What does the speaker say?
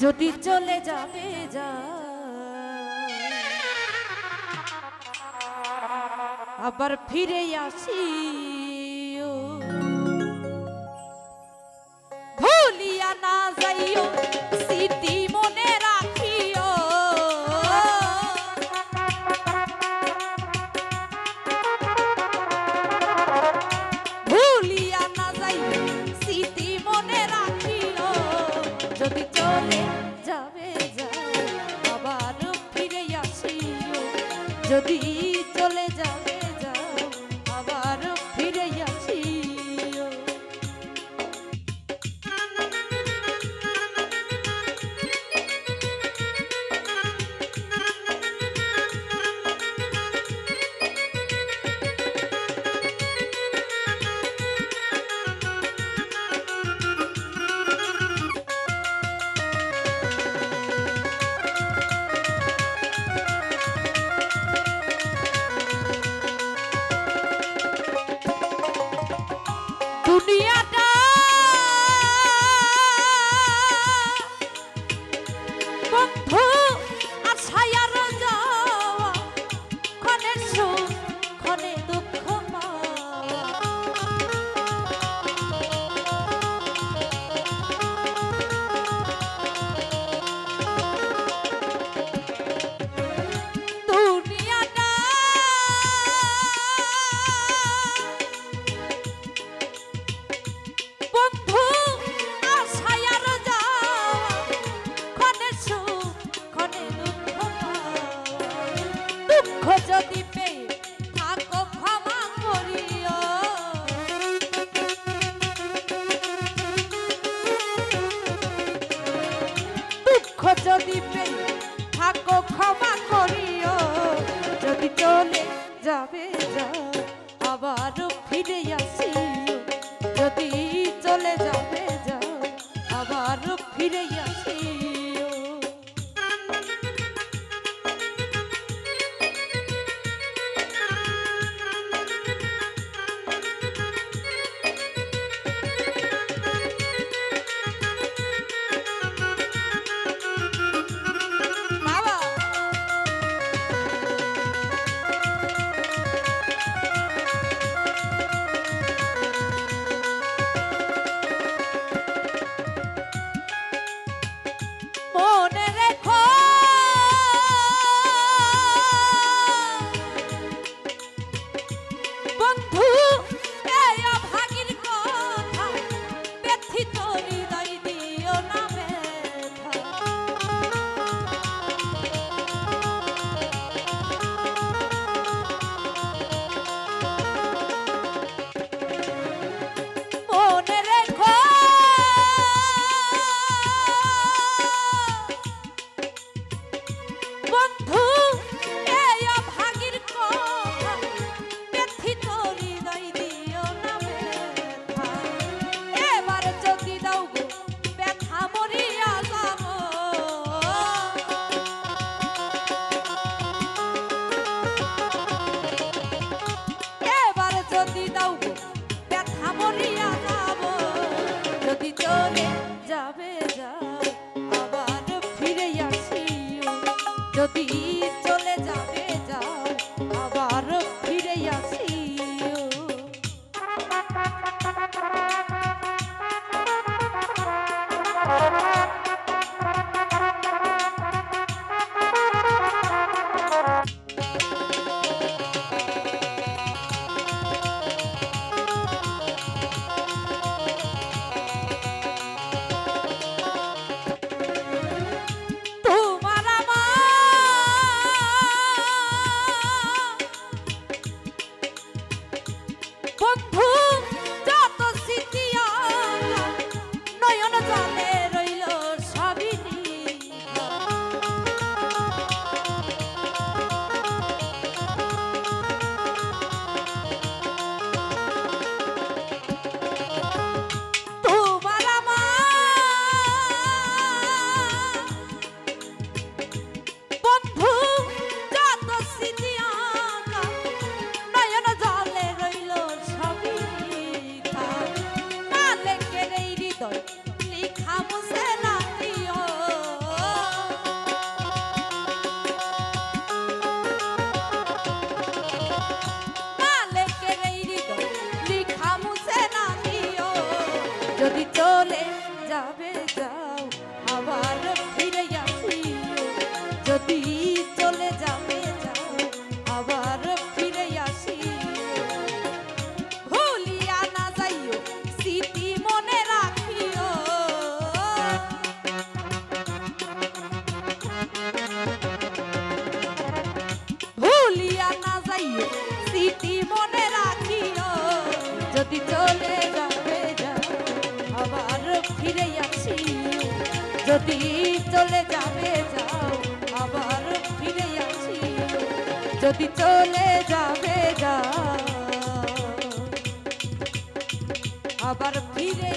যদি চলে যাবে যা আবার ফিরে আসিও, ভুলিয়া না যাইও স্মৃতি মনে রাখিও, ভুলিয়া না যাইও স্মৃতি মনে রাখিও, যদি চলে যাবে যা আবার ফিরে আসিও, যদি চলে যাবে যা আবার ফিরে আসিও। দুনিয়াটা বন্ধু আশায় আর যাওয়া, ক্ষণে সুখ ক্ষণে দুঃখ পাওয়া, দুনিয়াটা বন্ধু আশায় আর যাওয়া, ক্ষণে সুখ ক্ষণে দুঃখ পাওয়া, দুঃখ যদি পেয়ে থাকো ক্ষমা করিও, দুঃখ যদি পেয়ে থাকো ক্ষমা করিও, যদি চলে যাবে যা আবার ফিরে আসিও, যদি চলে যাবে যা আবার ফিরে আসিও। বাবা স্মৃতি মনে রাখিও যদি চলে যাবে যাও আবার ফিরে আসিও যদি চলে যাবে যাও আবার ফিরে আসিও যদি চলে যাবে যাও আবার ফিরে